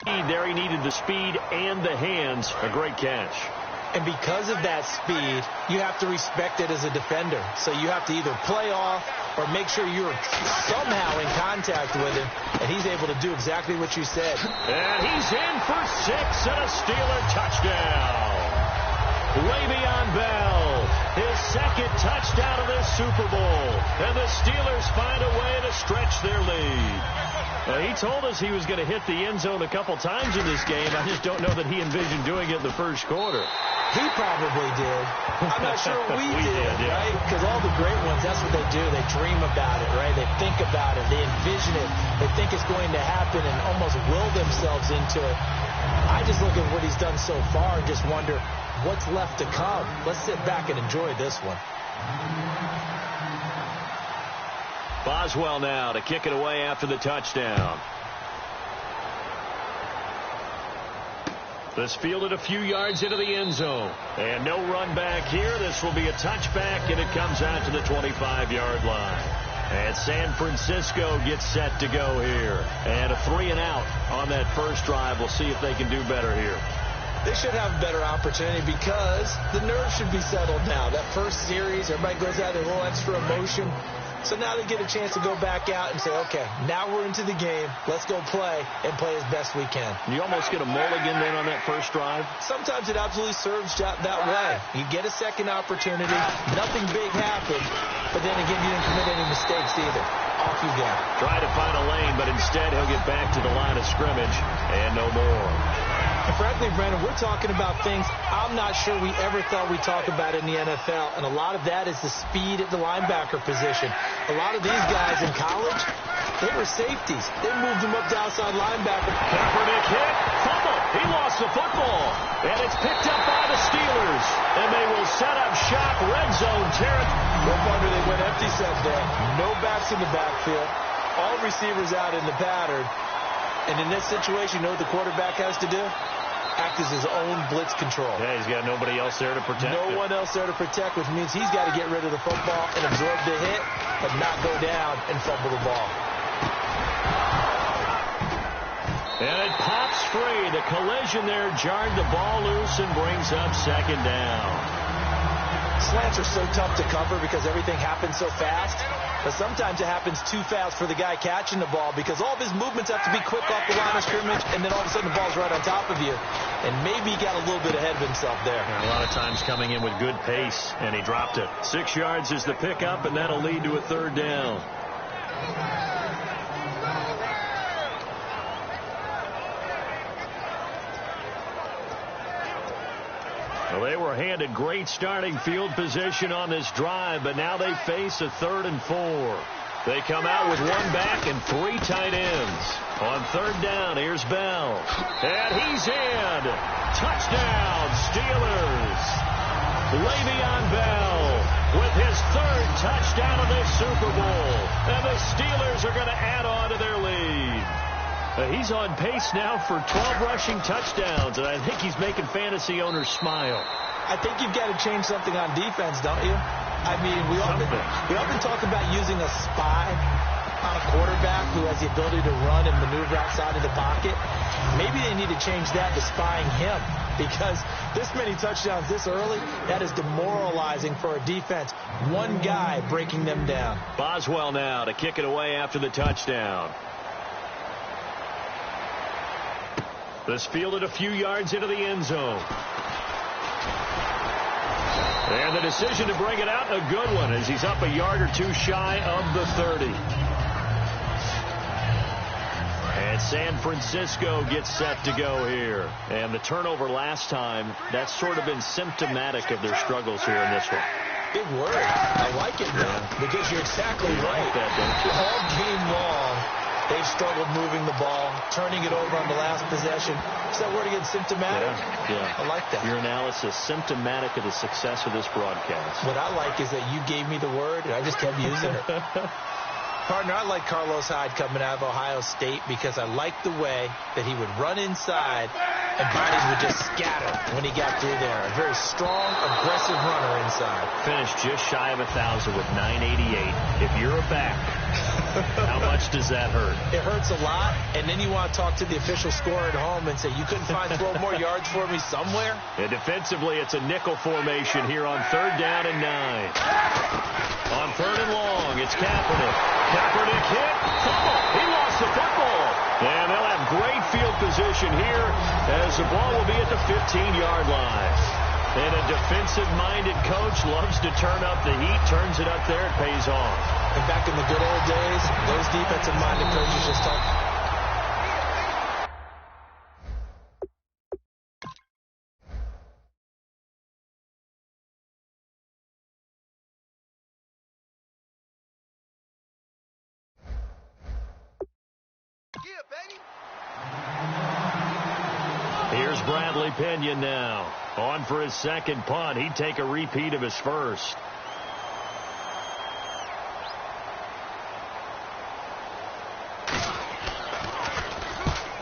There he needed the speed and the hands. A great catch. And because of that speed, you have to respect it as a defender. So you have to either play off or make sure you're somehow in contact with him, and he's able to do exactly what you said. And he's in for 6 and a Steeler touchdown. Le'Veon Bell, his second touchdown of this Super Bowl. And the Steelers find a way to stretch their lead. He told us he was going to hit the end zone a couple times in this game. I just don't know that he envisioned doing it in the first quarter. He probably did. I'm not sure we did, right? Because all the great ones, that's what they do. They dream about it, right? They think about it. They envision it. They think it's going to happen and almost will themselves into it. I just look at what he's done so far and just wonder what's left to come. Let's sit back and enjoy this one. Boswell now to kick it away after the touchdown. This fielded a few yards into the end zone. And no run back here. This will be a touchback, and it comes out to the 25-yard line. And San Francisco gets set to go here. And a 3-and-out on that first drive. We'll see if they can do better here. They should have a better opportunity because the nerves should be settled now. That first series, everybody goes out with a little extra emotion. So now they get a chance to go back out and say, okay, now we're into the game. Let's go play and play as best we can. You almost get a mulligan then on that first drive? Sometimes it absolutely serves that way. You get a second opportunity. Nothing big happened. But then again, you didn't commit any mistakes either. Off you go. Try to find a lane, but instead he'll get back to the line of scrimmage and no more. And frankly, Brandon, we're talking about things I'm not sure we ever thought we'd talk about in the NFL. And a lot of that is the speed at the linebacker position. A lot of these guys in college, they were safeties. They moved them up to outside linebacker. Kaepernick hit. Fumble. He lost the football. And it's picked up by the Steelers. And they will set up shop red zone territory. No wonder they went empty set there. No backs in the backfield. All receivers out in the pattern. And in this situation, you know what the quarterback has to do? Act as his own blitz control. Yeah, he's got nobody else there to protect No one else there to protect, which means he's got to get rid of the football and absorb the hit, but not go down and fumble the ball. And it pops free. The collision there jarred the ball loose and brings up second down. Slants are so tough to cover because everything happens so fast. But sometimes it happens too fast for the guy catching the ball because all of his movements have to be quick off the line of scrimmage, and then all of a sudden the ball's right on top of you. And maybe he got a little bit ahead of himself there. And a lot of times coming in with good pace, and he dropped it. 6 yards is the pickup, and that'll lead to a third down. Well, they were handed great starting field position on this drive, but now they face a 3rd and 4. They come out with one back and 3 tight ends. On third down, here's Bell. And he's in. Touchdown, Steelers. Le'Veon Bell with his 3rd touchdown of this Super Bowl. And the Steelers are going to add on to their lead. He's on pace now for 12 rushing touchdowns, and I think he's making fantasy owners smile. I think you've got to change something on defense, don't you? I mean, we often talk about using a spy on a quarterback who has the ability to run and maneuver outside of the pocket. Maybe they need to change that to spying him, because this many touchdowns this early, that is demoralizing for a defense. One guy breaking them down. Boswell now to kick it away after the touchdown. This fielded a few yards into the end zone. And the decision to bring it out, a good one, as he's up a yard or two shy of the 30. And San Francisco gets set to go here. And the turnover last time, that's sort of been symptomatic of their struggles here in this one. Big word. I like it, though, because you're exactly right. Like that, don't you? All game long, they've struggled moving the ball, turning it over on the last possession. Is that word again, symptomatic? Yeah. I like that. Your analysis, symptomatic of the success of this broadcast. What I like is that you gave me the word, and I just kept using it. Partner, I like Carlos Hyde coming out of Ohio State because I like the way that he would run inside and bodies would just scatter when he got through there. A very strong, aggressive runner inside. Finished just shy of 1,000 with 988. If you're a back, How much does that hurt? It hurts a lot, and then you want to talk to the official scorer at home and say, you couldn't find 12 more yards for me somewhere? And defensively, it's a nickel formation here on 3rd down and 9. On 3rd and long, it's Kaepernick. Kaepernick hit. Fumble. He lost the football. And they'll have great field position here as the ball will be at the 15-yard line. And a defensive-minded coach loves to turn up the heat, turns it up there, it pays off. And back in the good old days, those defensive-minded coaches just talk. Here's Bradley Pinion now. On for his second punt. He'd take a repeat of his first.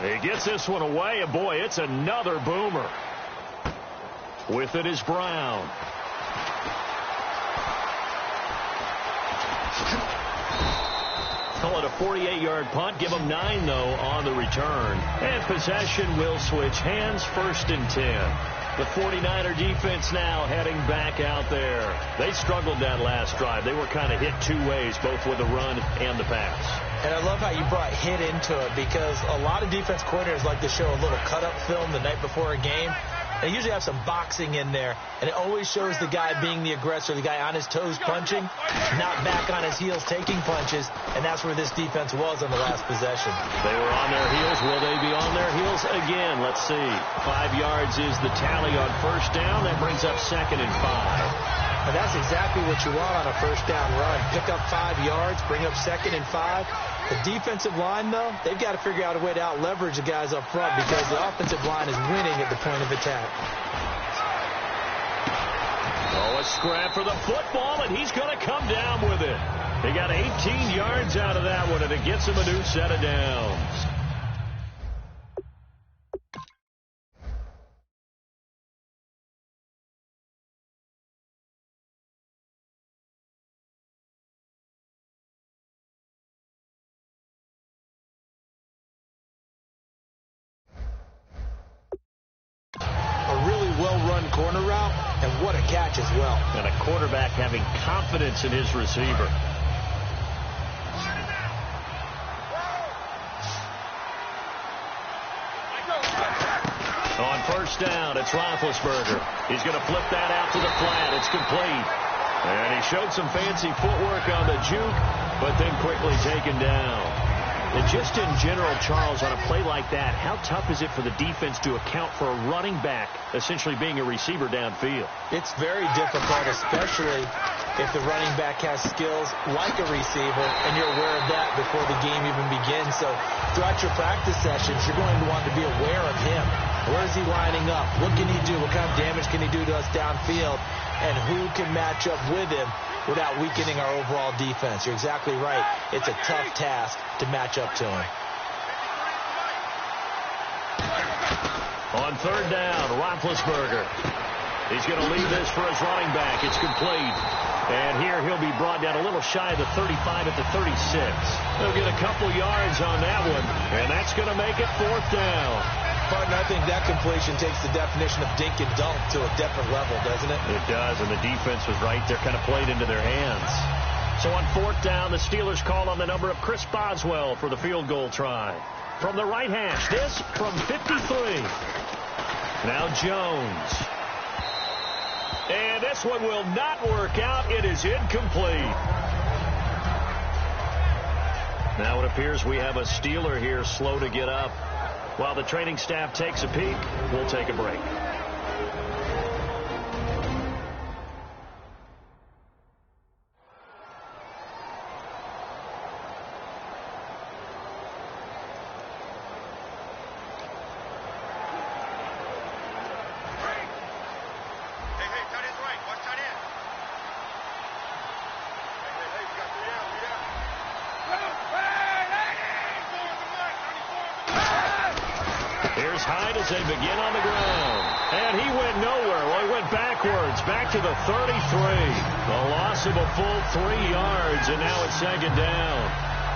He gets this one away, and boy, it's another boomer. With it is Brown. Call it a 48-yard punt. Give them 9, though, on the return. And possession will switch hands, 1st and 10. The 49er defense now heading back out there. They struggled that last drive. They were kind of hit 2 ways, both with the run and the pass. And I love how you brought hit into it, because a lot of defense coordinators like to show a little cut-up film the night before a game. They usually have some boxing in there, and it always shows the guy being the aggressor, the guy on his toes punching, not back on his heels taking punches, and that's where this defense was on the last possession. They were on their heels. Will they be on their heels again? Let's see. 5 yards is the tally on 1st down. That brings up 2nd and 5. And that's exactly what you want on a 1st down run. Pick up 5 yards, bring up 2nd and 5. The defensive line, though, they've got to figure out a way to out-leverage the guys up front, because the offensive line is winning at the point of attack. Oh, a scrap for the football, and he's going to come down with it. He got 18 yards out of that one, and it gets him a new set of downs. Corner route, and what a catch as well. And a quarterback having confidence in his receiver. On 1st down, it's Roethlisberger. He's going to flip that out to the flat. It's complete. And he showed some fancy footwork on the juke, but then quickly taken down. And just in general, Charles, on a play like that, how tough is it for the defense to account for a running back essentially being a receiver downfield? It's very difficult, especially if the running back has skills like a receiver, and you're aware of that before the game even begins. So throughout your practice sessions, you're going to want to be aware of him. Where is he lining up? What can he do? What kind of damage can he do to us downfield? And who can match up with him without weakening our overall defense? You're exactly right. It's a tough task to match up to him. On 3rd down, Roethlisberger. He's going to leave this for his running back. It's complete. And here he'll be brought down a little shy of the 35 at the 36. They'll get a couple yards on that one, and that's going to make it 4th down. Partner, I think that completion takes the definition of dink and dunk to a different level, doesn't it? It does, and the defense was right there, kind of played into their hands. So on 4th down, the Steelers call on the number of Chris Boswell for the field goal try. From the right hash, this from 53. Now Jones. And this one will not work out. It is incomplete. Now it appears we have a Steeler here slow to get up. While the training staff takes a peek, we'll take a break. Here's Hyde as they begin on the ground. And he went nowhere. Well, he went backwards, back to the 33. A loss of a full 3 yards, and now it's 2nd down.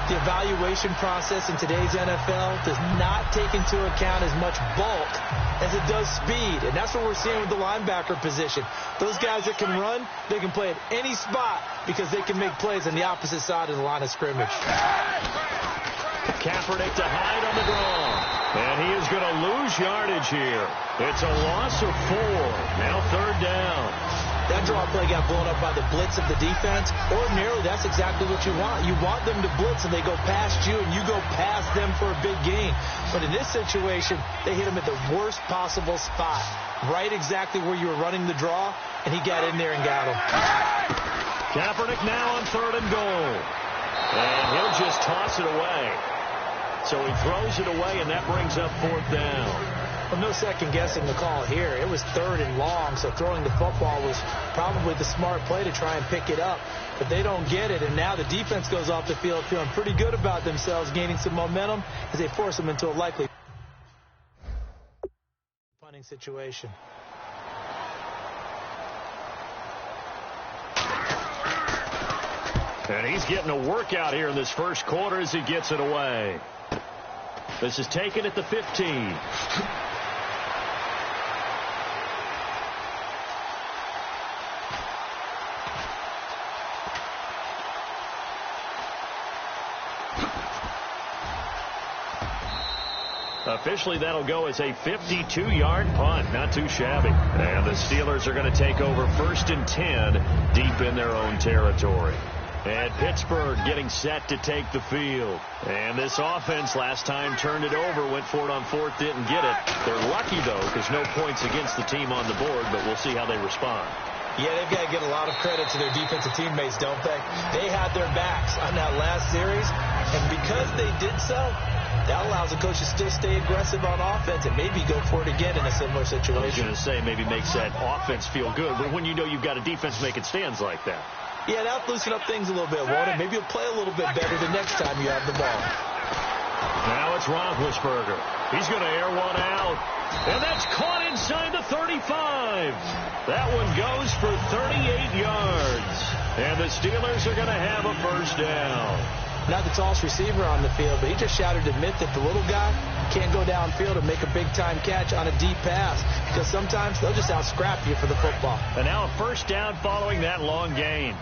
The evaluation process in today's NFL does not take into account as much bulk as it does speed. And that's what we're seeing with the linebacker position. Those guys that can run, they can play at any spot because they can make plays on the opposite side of the line of scrimmage. Kaepernick to Hyde on the draw. And he is going to lose yardage here. It's a loss of 4. Now 3rd down. That draw play got blown up by the blitz of the defense. Ordinarily, that's exactly what you want. You want them to blitz, and they go past you, and you go past them for a big gain. But in this situation, they hit him at the worst possible spot, right exactly where you were running the draw, and he got in there and got him. Kaepernick now on 3rd and goal. And he'll just toss it away. So he throws it away, and that brings up 4th down. Well, no second guessing the call here. It was 3rd and long, so throwing the football was probably the smart play to try and pick it up. But they don't get it, and now the defense goes off the field feeling pretty good about themselves, gaining some momentum as they force them into a likely punting situation. And he's getting a workout here in this first quarter as he gets it away. This is taken at the 15. Officially, that'll go as a 52-yard punt. Not too shabby. And the Steelers are going to take over 1st and 10 deep in their own territory. And Pittsburgh getting set to take the field. And this offense last time turned it over, went for it on 4th, didn't get it. They're lucky, though, because no points against the team on the board, but we'll see how they respond. Yeah, they've got to give a lot of credit to their defensive teammates, don't they? They had their backs on that last series, and because they did so, that allows the coach to still stay aggressive on offense and maybe go for it again in a similar situation. I was going to say maybe makes that offense feel good, but when you know you've got a defense making stands like that. Yeah, that'll loosen up things a little bit, won't it? Maybe you'll play a little bit better the next time you have the ball. Now it's Roethlisberger. He's going to air one out. And that's caught inside the 35. That one goes for 38 yards. And the Steelers are going to have a 1st down. Not the tallest receiver on the field, but he just shouted to admit that the little guy can't go downfield and make a big-time catch on a deep pass because sometimes they'll just out-scrap you for the football. And now a 1st down following that long gain.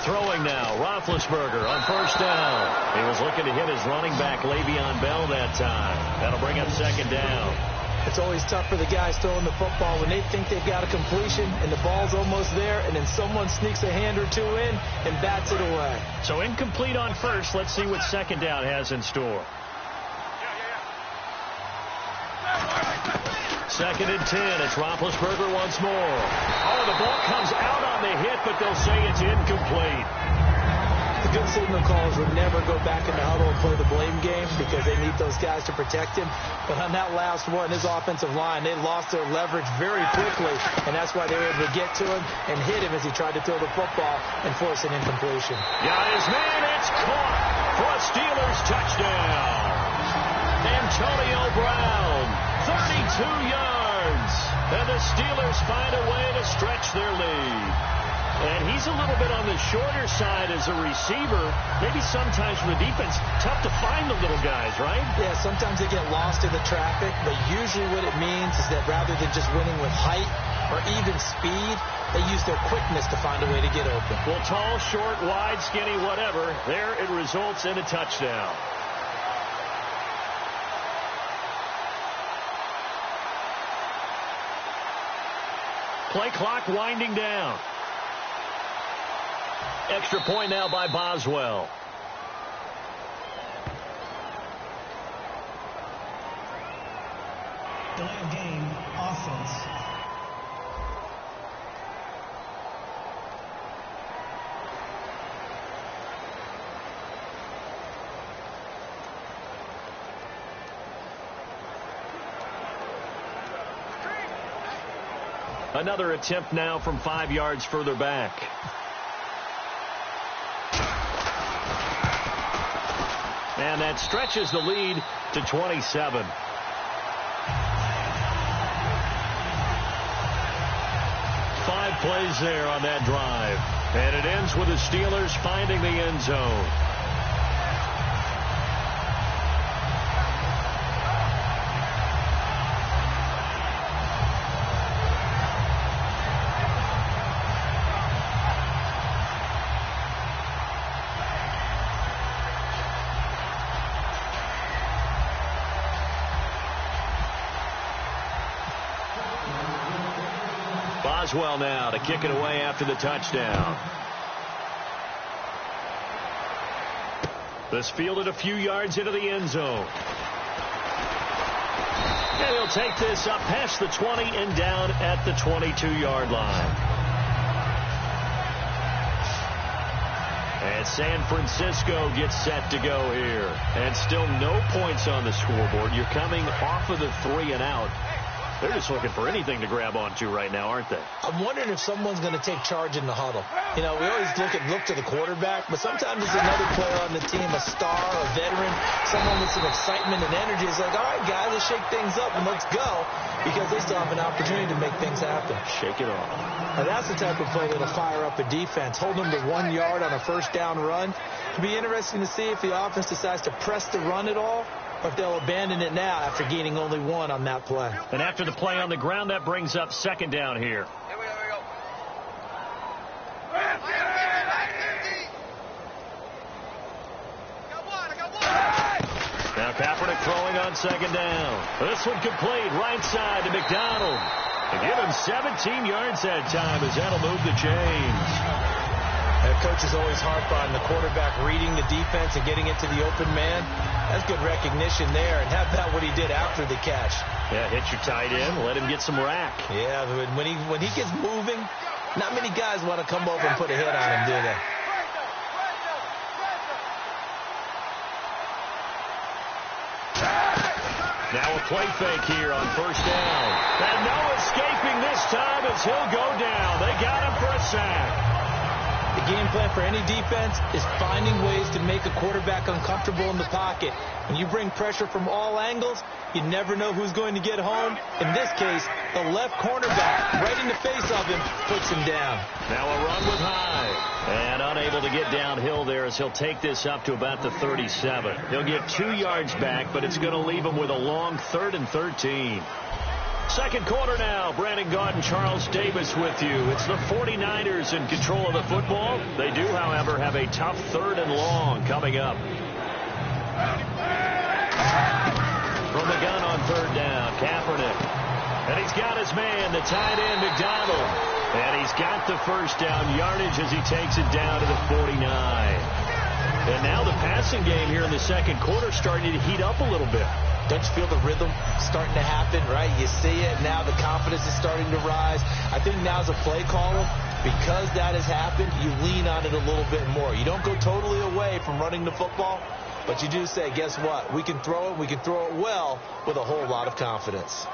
Throwing now, Roethlisberger on 1st down. He was looking to hit his running back, Le'Veon Bell, that time. That'll bring up 2nd down. It's always tough for the guys throwing the football when they think they've got a completion and the ball's almost there, and then someone sneaks a hand or two in and bats it away. So incomplete on 1st. Let's see what 2nd down has in store. 2nd and 10. It's Roethlisberger once more. Oh, the ball comes out on the hit, but they'll say it's incomplete. The good signal callers would never go back in the huddle and play the blame game because they need those guys to protect him. But on that last one, his offensive line, they lost their leverage very quickly, and that's why they were able to get to him and hit him as he tried to throw the football and force an incompletion. Got his man. It's caught for a Steelers touchdown. Antonio Brown, 32 yards. And the Steelers find a way to stretch their lead. And he's a little bit on the shorter side as a receiver. Maybe sometimes for the defense, tough to find the little guys, right? Yeah, sometimes they get lost in the traffic, but usually what it means is that rather than just winning with height or even speed, they use their quickness to find a way to get open. Well, tall, short, wide, skinny, whatever, there it results in a touchdown. Play clock winding down. Extra point now by Boswell. Delay of game, offense. Another attempt now from 5 yards further back. And that stretches the lead to 27. plays there on that drive. And it ends with the Steelers finding the end zone. Boswell now to kick it away after the touchdown. This fielded a few yards into the end zone. And he'll take this up past the 20 and down at the 22-yard line. And San Francisco gets set to go here. And still no points on the scoreboard. You're coming off of the 3 and out. They're just looking for anything to grab onto right now, aren't they? I'm wondering if someone's going to take charge in the huddle. You know, we always look to the quarterback, but sometimes it's another player on the team, a star, a veteran, someone with some excitement and energy. It's like, all right, guys, let's shake things up and let's go, because they still have an opportunity to make things happen. Shake it off. And that's the type of play that'll fire up a defense. Hold them to 1 yard on a first down run. It'll be interesting to see if the offense decides to press the run at all, or if they'll abandon it now after gaining only 1 on that play. And after the play on the ground, that brings up second down here. Here we go. I got one. Now Kaepernick throwing on second down. This one complete, right side to McDonald. They give him 17 yards that time as that'll move the chains. That coach is always harp on the quarterback reading the defense and getting into the open man. That's good recognition there. And how about what he did after the catch? Yeah, hit your tight end, let him get some rack. Yeah, when he gets moving, not many guys want to come over and put a hit on him, do they? Now a play fake here on first down. And no escaping this time as he'll go down. They got him for a sack. The game plan for any defense is finding ways to make a quarterback uncomfortable in the pocket. When you bring pressure from all angles, you never know who's going to get home. In this case, the left cornerback, right in the face of him, puts him down. Now a run with High. And unable to get downhill there as he'll take this up to about the 37. He'll get 2 yards back, but it's going to leave him with a long 3rd and 13. Second quarter now. Brandon Gaudin, Charles Davis with you. It's the 49ers in control of the football. They do, however, have a tough 3rd and long coming up. From the gun on 3rd down, Kaepernick. And he's got his man, the tight end, McDonald. And he's got the first down yardage as he takes it down to the 49. And now the passing game here in the second quarter starting to heat up a little bit. Don't you feel the rhythm starting to happen, right? You see it. Now the confidence is starting to rise. I think now as a play caller, because that has happened, you lean on it a little bit more. You don't go totally away from running the football, but you do say, guess what? We can throw it. We can throw it well with a whole lot of confidence.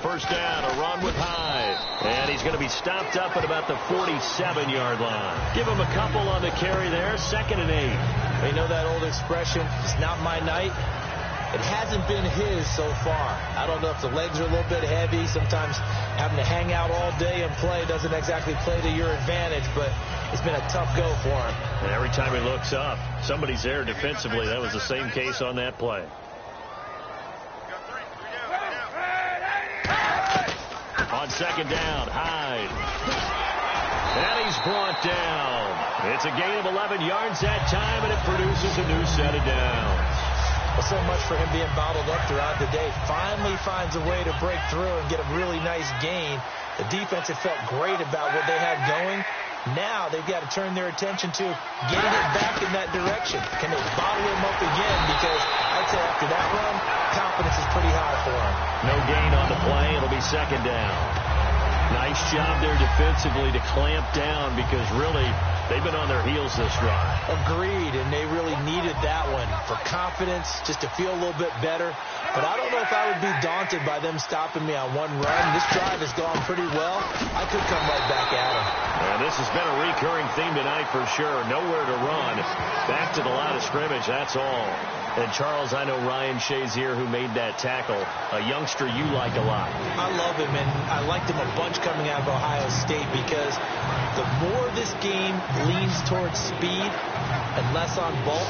First down, a run with Hyde. And he's going to be stopped up at about the 47-yard line. Give him a couple on the carry there, 2nd and 8. They know that old expression, it's not my night. It hasn't been his so far. I don't know if the legs are a little bit heavy. Sometimes having to hang out all day and play doesn't exactly play to your advantage, but it's been a tough go for him. And every time he looks up, somebody's there defensively. That was the same case on that play. On second down, Hyde. And he's brought down. It's a gain of 11 yards that time, and it produces a new set of downs. Well, so much for him being bottled up throughout the day. Finally finds a way to break through and get a really nice gain. The defense had felt great about what they had going. Now they've got to turn their attention to getting it back in that direction. Can they bottle him up again? Because I'd say after that run, confidence is pretty high for him. No gain on the play. It'll be second down. Nice job there defensively to clamp down because really they've been on their heels this run. Agreed, and they really needed that one. for confidence, just to feel a little bit better. But I don't know if I would be daunted by them stopping me on one run. This drive has gone pretty well. I could come right back at them. And this has been a recurring theme tonight for sure. Nowhere to run. Back to the line of scrimmage, that's all. And, Charles, I know Ryan Shazier, who made that tackle, a youngster you like a lot. I love him, and I liked him a bunch coming out of Ohio State because the more this game leans towards speed and less on bulk,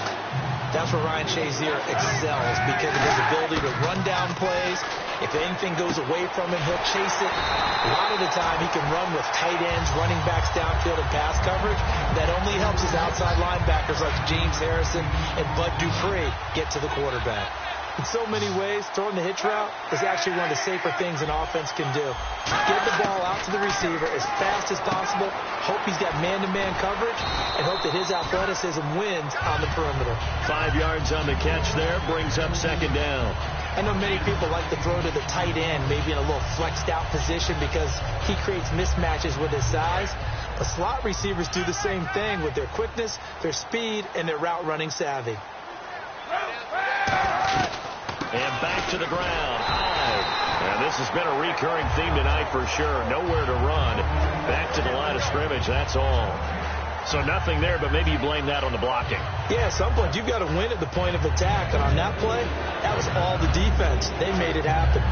that's where Ryan Shazier excels because of his ability to run down plays. If anything goes away from him, he'll chase it. A lot of the time, he can run with tight ends, running backs downfield, and pass coverage. That only helps his outside linebackers like James Harrison and Bud Dupree get to the quarterback. In so many ways, throwing the hitch route is actually one of the safer things an offense can do. Get the ball out to the receiver as fast as possible, hope he's got man-to-man coverage, and hope that his athleticism wins on the perimeter. 5 yards on the catch there, brings up second down. I know many people like to throw to the tight end, maybe in a little flexed-out position because he creates mismatches with his size. But slot receivers do the same thing with their quickness, their speed, and their route-running savvy. And back to the ground, high. And this has been a recurring theme tonight for sure. Nowhere to run. Back to the line of scrimmage, that's all. So nothing there, but maybe you blame that on the blocking. Yeah, at some point, you've got to win at the point of attack. And on that play, that was all the defense. They made it happen.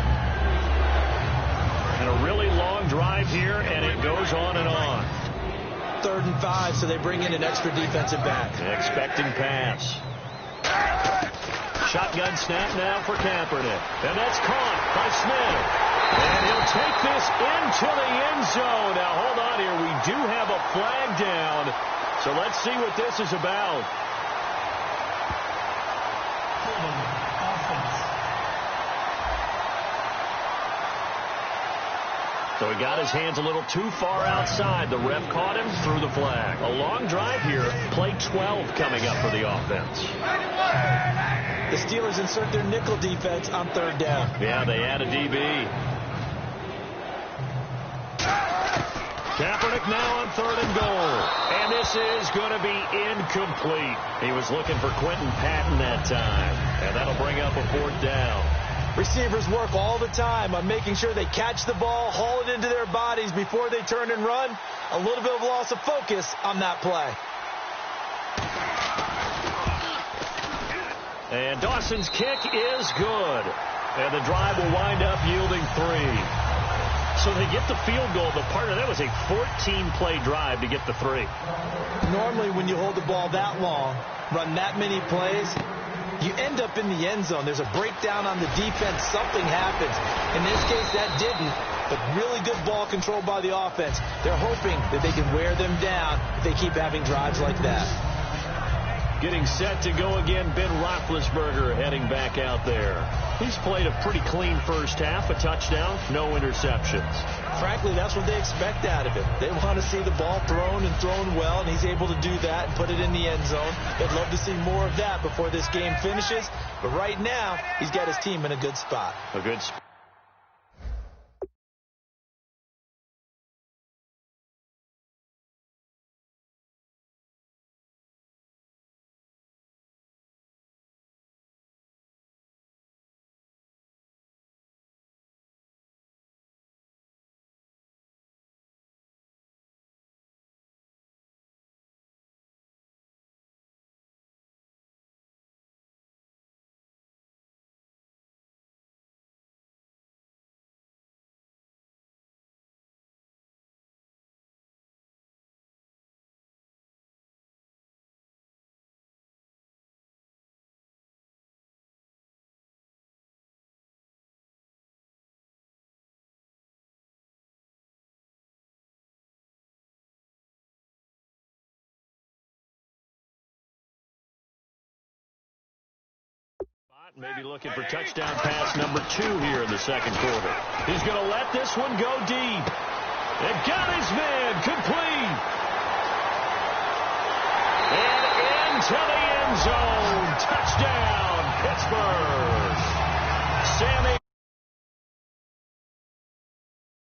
And a really long drive here, and it goes on and on. 3rd and 5, so they bring in an extra defensive back. Expecting pass. Shotgun snap now for Kaepernick. And that's caught by Smith. And he'll take this into the end zone. Now, hold on here. We do have a flag down. So let's see what this is about. So he got his hands a little too far outside. The ref caught him, threw the flag. A long drive here. Play 12 coming up for the offense. The Steelers insert their nickel defense on 3rd down. Yeah, they add a DB. Kaepernick now on 3rd and goal. And this is going to be incomplete. He was looking for Quentin Patton that time. And that'll bring up a 4th down. Receivers work all the time on making sure they catch the ball, haul it into their bodies before they turn and run. A little bit of loss of focus on that play. And Dawson's kick is good. And the drive will wind up yielding 3. So they get the field goal, but part of that was a 14-play drive to get the 3. Normally when you hold the ball that long, run that many plays, you end up in the end zone. There's a breakdown on the defense. Something happens. In this case, that didn't. But really good ball control by the offense. They're hoping that they can wear them down if they keep having drives like that. Getting set to go again, Ben Roethlisberger heading back out there. He's played a pretty clean first half, a touchdown, no interceptions. Frankly, that's what they expect out of him. They want to see the ball thrown and thrown well, and he's able to do that and put it in the end zone. They'd love to see more of that before this game finishes. But right now, he's got his team in a good spot. A good spot. Maybe looking for touchdown pass number 2 here in the second quarter. He's going to let this one go deep. And got his man complete. And into the end zone. Touchdown, Pittsburgh. Sammy